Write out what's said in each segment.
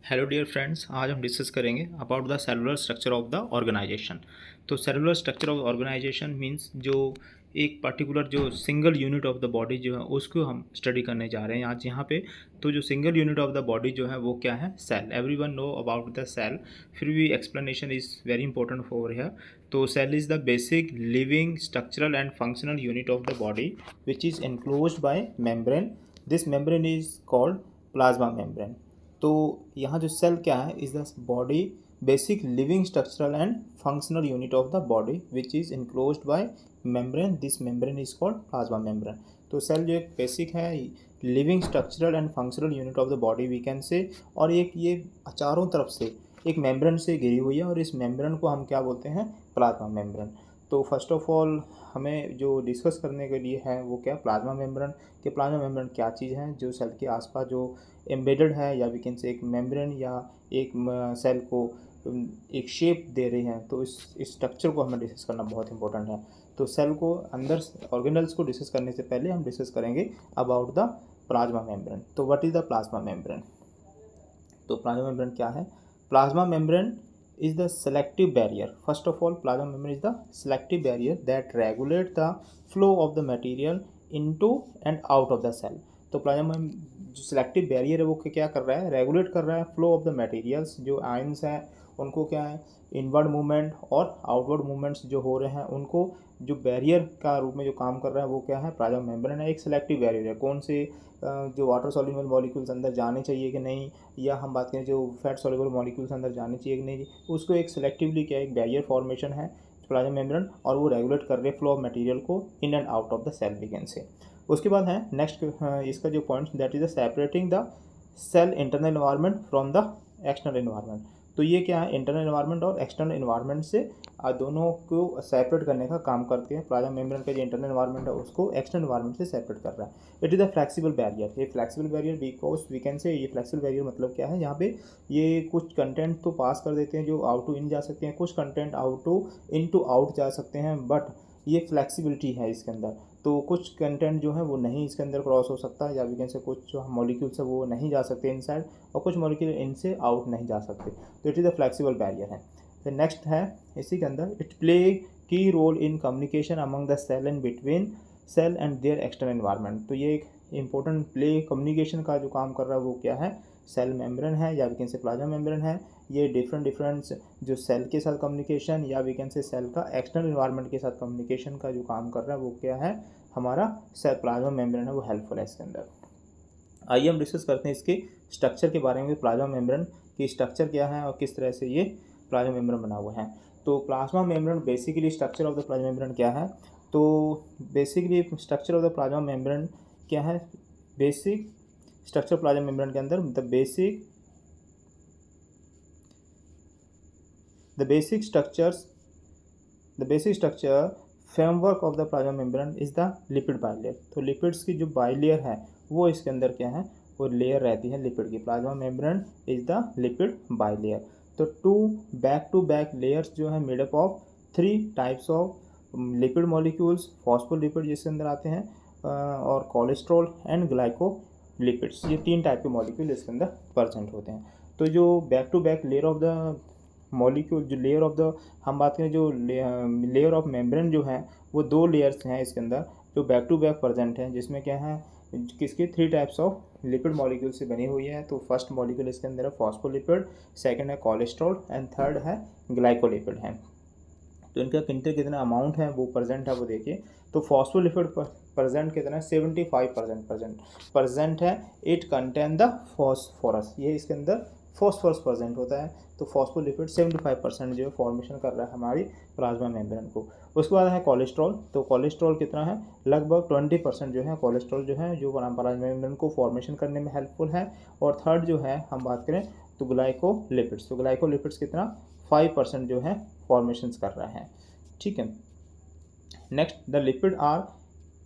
Hello dear friends, आज हम discuss करेंगे about the cellular structure of the organisation. तो cellular structure of organisation means जो एक पर्टिकुलर जो single unit of the body जो है उसको हम स्टडी करने जा रहे हैं आज यहाँ पे। तो जो single unit of the body जो है वो क्या है? Cell. Everyone know about the cell, फिर भी explanation is very important for here. तो cell is the basic living structural and functional unit of the body which is enclosed by membrane. This membrane is called plasma membrane. तो यहाँ जो cell क्या है, is the body basic living structural and functional unit of the body which is enclosed by membrane. This membrane is called plasma membrane. तो cell जो एक basic है living structural and functional unit of the body we can say, और एक ये चारों तरफ से एक मेम्ब्रेन से घिरी हुई है और इस मेम्ब्रेन को हम क्या बोलते हैं? Plasma membrane. तो फर्स्ट ऑफ ऑल हमें जो डिस्कस करने के लिए है वो क्या? Plasma membrane. कि प्लाज्मा मेम्ब्रेन क्या चीज़ है जो सेल के आसपास जो एम्बेडेड है, या वी कैन से एक मेम्ब्रेन या एक सेल को एक शेप दे रही हैं। तो इस स्ट्रक्चर को हमें डिस्कस करना बहुत इंपॉर्टेंट है। तो सेल को अंदर ऑर्गेनल्स को डिस्कस करने से पहले हम डिस्कस करेंगे अबाउट द प्लाज्मा मेम्ब्रेन। तो what is the plasma membrane? तो प्लाज्मा मेम्ब्रेन क्या है? Plasma membrane is the selective barrier. First of all, plasma membrane is the selective barrier that regulate the flow of the material into and out of the cell. तो plasma जो selective barrier है वो क्या कर रहा है? Regulate कर रहा है फ्लो ऑफ द मटेरियल्स। जो आयंस हैं उनको क्या है? इनवर्ड मूवमेंट और आउटवर्ड मूवमेंट्स जो हो रहे हैं उनको जो बैरियर का रूप में जो काम कर रहा है वो क्या है? प्लाज्मा मेम्ब्रेन है। एक सिलेक्टिव बैरियर है। कौन से जो वाटर सॉल्युबल मॉलिक्यूल्स अंदर जाने चाहिए कि नहीं, या हम बात करें जो फैट सॉल्युबल मॉलिक्यूल्स अंदर जाने चाहिए कि नहीं, उसको एक सिलेक्टिवली क्या एक बैरियर फॉर्मेशन है प्लाज्मा मेम्ब्रेन, और वो रेगुलेट कर रहे फ्लो ऑफ मटेरियल को in and out of the cell we can say. उसके बाद है नेक्स्ट इसका जो point, that is the separating the cell internal environment from the external environment. तो ये क्या है? इंटरनल एनवायरनमेंट और एक्सटर्नल एनवायरनमेंट से दोनों को सेपरेट करने का काम करते हैं। प्लाज्मा मेम्ब्रेन का जो इंटरनल एनवायरनमेंट है उसको एक्सटर्नल एनवायरनमेंट से सेपरेट कर रहा है। It is a flexible barrier. ये flexible barrier because we can say, ये फ्लेक्सिबल बैरियर मतलब क्या है? यहाँ पे ये कुछ कंटेंट तो पास कर देते हैं जो आउट टू इन जा सकते हैं, कुछ content out to in to out जा सकते हैं, बट ये फ्लेक्सिबिलिटी है इसके अंदर। तो कुछ कंटेंट जो है वो नहीं इसके अंदर क्रॉस हो सकता है, या वी कैन से कुछ जो मॉलिक्यूल्स है वो नहीं जा सकते इनसाइड, और कुछ मॉलिक्यूल इनसे आउट नहीं जा सकते। तो it is a flexible barrier है। फिर नेक्स्ट है इसी के अंदर, it play key role in communication among the cell and between cell and their external environment. तो ये एक इंपॉर्टेंट प्ले कम्युनिकेशन का जो काम कर रहा है वो क्या है? सेल मेम्ब्रेन है, या we can say plasma membrane है। ये डिफरेंट जो सेल के साथ कम्युनिकेशन, या वी कैन से सेल का एक्सटर्नल एनवायरनमेंट के साथ कम्युनिकेशन का जो काम कर रहा है वो क्या है? हमारा सेल प्लाज्मा मेम्ब्रेन है, वो हेल्पफुल है इसके अंदर। आइए हम डिस्कस करते हैं इसके स्ट्रक्चर के बारे में। प्लाज्मा मेम्ब्रेन की स्ट्रक्चर क्या है और किस तरह से ये प्लाज्मा मेम्ब्रेन बना हुआ है। तो plasma membrane basically structure of the plasma membrane क्या है? तो basically structure of the plasma membrane क्या है? बेसिक स्ट्रक्चर प्लाज्मा मेम्ब्रेन के अंदर the basic structure framework of the plasma membrane is the lipid bilayer. तो लिपिड्स की जो बाइलेयर है वो इसके अंदर क्या है? वो लेयर रहती है लिपिड की। Plasma membrane is the lipid bilayer. तो टू बैक लेयर्स जो है made up of 3 types of lipid molecules, phospholipid जिसके अंदर आते हैं, और कोलेस्ट्रॉल एंड ग्लाइकोलिपिड्स। ये 3 टाइप के मॉलिक्यूल इसके अंदर प्रेजेंट होते हैं। तो जो back to back layer of the molecule, जो लेयर ऑफ द हम बात करें, जो लेयर ऑफ मेम्ब्रेन जो है वो 2 लेयर्स हैं इसके अंदर जो बैक टू बैक प्रेजेंट हैं, जिसमें क्या है किसके 3 टाइप्स ऑफ लिपिड मॉलिक्यूल से बनी हुई है। तो फर्स्ट मॉलिक्यूल इसके अंदर है फॉस्फोलिपिड, सेकंड है कोलेस्ट्रॉल एंड थर्ड है ग्लाइकोलिपिड है। तो इनका कितना अमाउंट है वो प्रेजेंट है वो देखिए। तो फॉस्फोलिपिड प्रेजेंट कितना है? 75% प्रेजेंट है। इट कंटेन द फॉस्फोरस, ये इसके अंदर फॉस्फोरस प्रेजेंट होता है। तो फॉस्फोलिपिड 75% जो है फॉर्मेशन कर रहा है हमारी प्लाज्मा मेम्ब्रेन को। उसके बाद है कोलेस्ट्रॉल। तो कोलेस्ट्रॉल कितना है? लगभग 20% जो है कोलेस्ट्रॉल जो है जो प्लाज्मा मेम्ब्रेन को फॉर्मेशन करने में हेल्पफुल है। और थर्ड जो है हम बात करें तो ग्लाइकोलिपिड्स। तो ग्लाइकोलिपिड्स कितना? 5% जो है फॉर्मेशंस कर रहा है। ठीक है। Next, the lipid are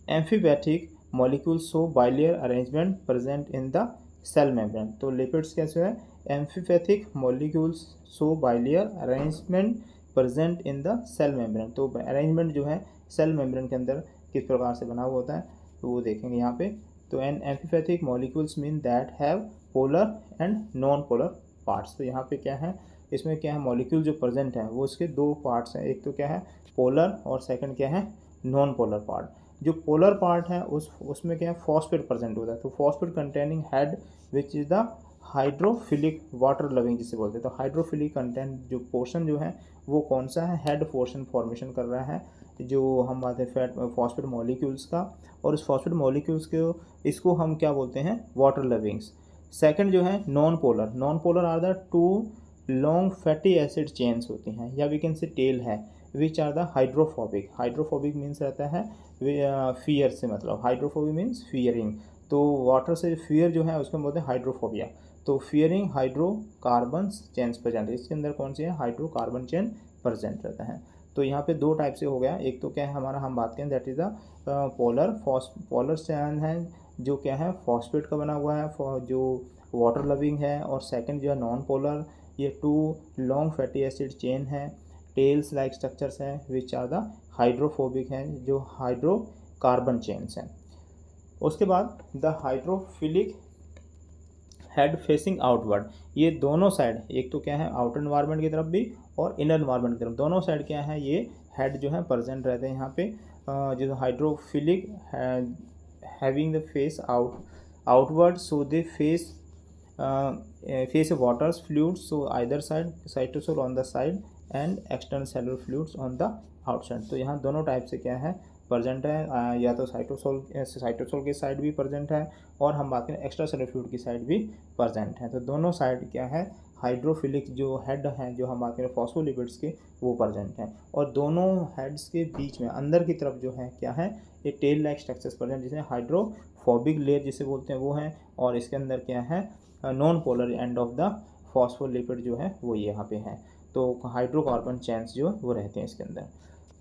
amphipathic molecules so bilayer arrangement present in the cell membrane. तो लिपिड्स कैसे है? Amphipathic molecules so bilayer arrangement present in the cell membrane. तो अरेंजमेंट जो है सेल मेम्ब्रेन के अंदर किस प्रकार से बना हुआ होता है तो वो देखेंगे यहाँ पे। तो an amphipathic molecules mean that have polar and non polar parts. तो यहाँ पे क्या है, इसमें क्या है, मॉलिक्यूल जो प्रेजेंट है वो इसके दो पार्ट्स हैं, एक तो क्या है पोलर और सेकंड क्या है नॉन पोलर पार्ट। जो पोलर पार्ट है उसमें क्या है फॉस्फेट प्रेजेंट होता है। तो phosphate containing head which is the hydrophilic water loving जिसे बोलते हैं। तो हाइड्रोफिलिक कंटेंट जो पोर्शन जो है वो कौन सा है, हेड पोर्शन फॉर्मेशन कर रहा है, जो हम बात है फैट फॉस्फेट मॉलिक्यूल्स का। और इस फॉस्फेट मॉलिक्यूल्स को इसको हम क्या बोलते हैं, वाटर लविंग्स। सेकंड जो है non polar are the two long fatty acid chains होती हैं, या वी कैन से टेल है, which are the hydrophobic means रहता है फियर से, मतलब हाइड्रोफोबिक मीन्स फियरिंग। तो वाटर से फियर जो है उसको बोलते हैं हाइड्रोफोबिया। तो फियरिंग हाइड्रोकार्बन चेन्स प्रेजेंट, इसके अंदर कौन सी है, हाइड्रोकार्बन चेन प्रेजेंट रहता है। तो यहाँ पे दो टाइप से हो गया, एक तो क्या है हमारा हम बात करें दैट इज़ द पोलर चैन है जो क्या है फॉस्फेट का बना हुआ है जो वाटर लविंग है, और सेकंड जो है नॉन पोलर, ये two long fatty acid chain है, टेल्स लाइक स्ट्रक्चर्स हैं विच आर द हाइड्रोफोबिक हैं, जो हाइड्रोकार्बन चेन्स हैं। उसके बाद the hydrophilic head facing outward, ये दोनों साइड, एक तो क्या है आउटर एनवायरनमेंट की तरफ भी और इनर एनवायरनमेंट की तरफ, दोनों साइड क्या है ये हेड जो है प्रेजेंट रहते हैं यहाँ पे। जो hydrophilic having the face outward, so they face waters fluids, so either side cytosol on the side and external cellular fluids on the outside. तो यहाँ दोनों टाइप से क्या है प्रेजेंट है, या तो साइटोसोल की साइड भी प्रेजेंट है, और हम बात करें एक्स्ट्रा सेलुलर फ्लूइड की साइड भी प्रेजेंट है। तो दोनों साइड क्या है हाइड्रोफिलिक जो हेड हैं, जो हम बात करें फॉस्फोलिपिड्स के, वो प्रेजेंट हैं। और दोनों हेड्स के बीच में अंदर की तरफ जो है क्या है ये टेल लाइक स्ट्रक्चर्स प्रेजेंट, जिसे हाइड्रोफोबिक लेयर जिसे बोलते हैं वो हैं, और इसके अंदर क्या है non polar end of the phospholipid जो है वो यहाँ पे है। तो हाइड्रोकार्बन चेन्स जो वो रहते हैं इसके अंदर।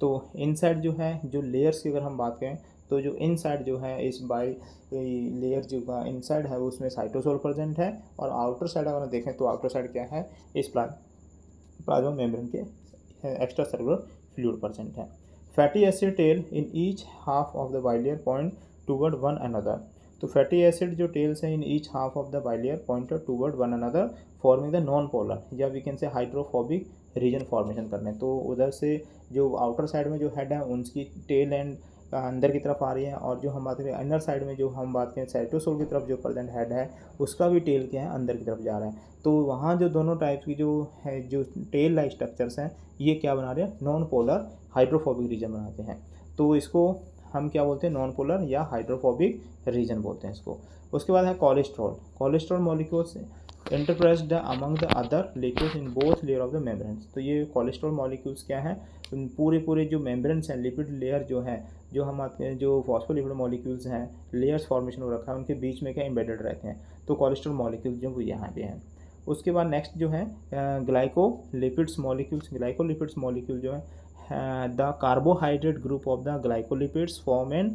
तो इनसाइड जो है जो लेयर्स की अगर हम बात करें, तो जो इनसाइड जो है इस बाई लेयर जो का इनसाइड है उसमें साइटोसोल प्रेजेंट है, और आउटर साइड अगर देखें तो आउटर साइड क्या है इस प्लाज्मा मेम्ब्रेन के एक्स्ट्रा सेलुलर फ्लूइड प्रेजेंट है। Fatty acid tail in each half of the bilayer point toward one another. तो फैटी एसिड जो टेल्स हैं in each half of the bilayer pointed toward one another forming the non polar, या we can say hydrophobic region formation करने। तो उधर से जो outer side में जो हेड है उनकी टेल एंड अंदर की तरफ आ रही है, और जो हम बात करें इनर साइड में जो हम बात करें साइटोसोल की तरफ जो प्रेजेंट हेड है उसका भी टेल क्या है अंदर की तरफ जा रहा है। तो वहाँ जो दोनों टाइप की जो है जो टेल लाइक स्ट्रक्चर्स हैं ये क्या बना रहे हैं नॉन पोलर हाइड्रोफोबिक रीजन बनाते हैं। तो इसको हम क्या बोलते हैं नॉन पोलर या हाइड्रोफोबिक रीजन बोलते हैं इसको। उसके बाद है cholesterol molecules interspersed among the other lipids in both layer of the membranes. तो ये कोलेस्ट्रॉल मॉलिक्यूल्स क्या है पूरे जो मेम्ब्रेन्स हैं लिपिड लेयर जो है जो हम आते हैं जो फॉस्फोलिपिड मॉलिक्यूल्स हैं लेयर्स फॉर्मेशन हो रखा है उनके बीच में क्या एम्बेडेड रहते हैं। तो कोलेस्ट्रॉल मॉलिक्यूल्स जो वो यहाँ पे हैं। उसके बाद नेक्स्ट जो है ग्लाइकोलिपिड्स मॉलिक्यूल जो है the carbohydrate group of the glycolipids form an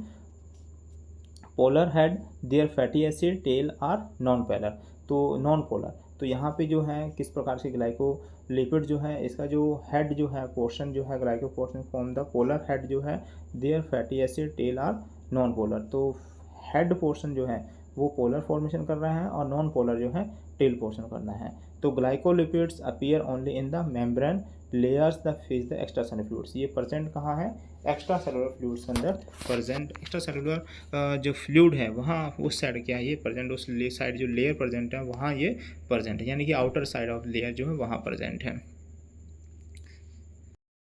polar head, their fatty acid tail are non polar. तो यहाँ पे जो है किस प्रकार से ग्लाइकोलिपिड जो है इसका जो हेड जो है पोर्शन जो है glyco portion form the polar head जो है, their fatty acid tail are non polar. तो हेड पोर्शन जो है वो पोलर फॉर्मेशन कर रहा है और नॉन पोलर जो है टेल पोर्शन करना है। तो glycolipids appear only in the membrane layers the face the extra cellular fluids. ये प्रेजेंट कहाँ है एक्स्ट्रा सेलुलर फ्लूइड्स के अंदर प्रेजेंट। एक्स्ट्रा सेलुलर जो फ्लूइड है वहाँ उस साइड क्या है ये प्रेजेंट, उस साइड जो लेयर प्रेजेंट है वहाँ ये प्रेजेंट है, यानी कि आउटर साइड ऑफ लेयर जो है वहाँ प्रेजेंट है।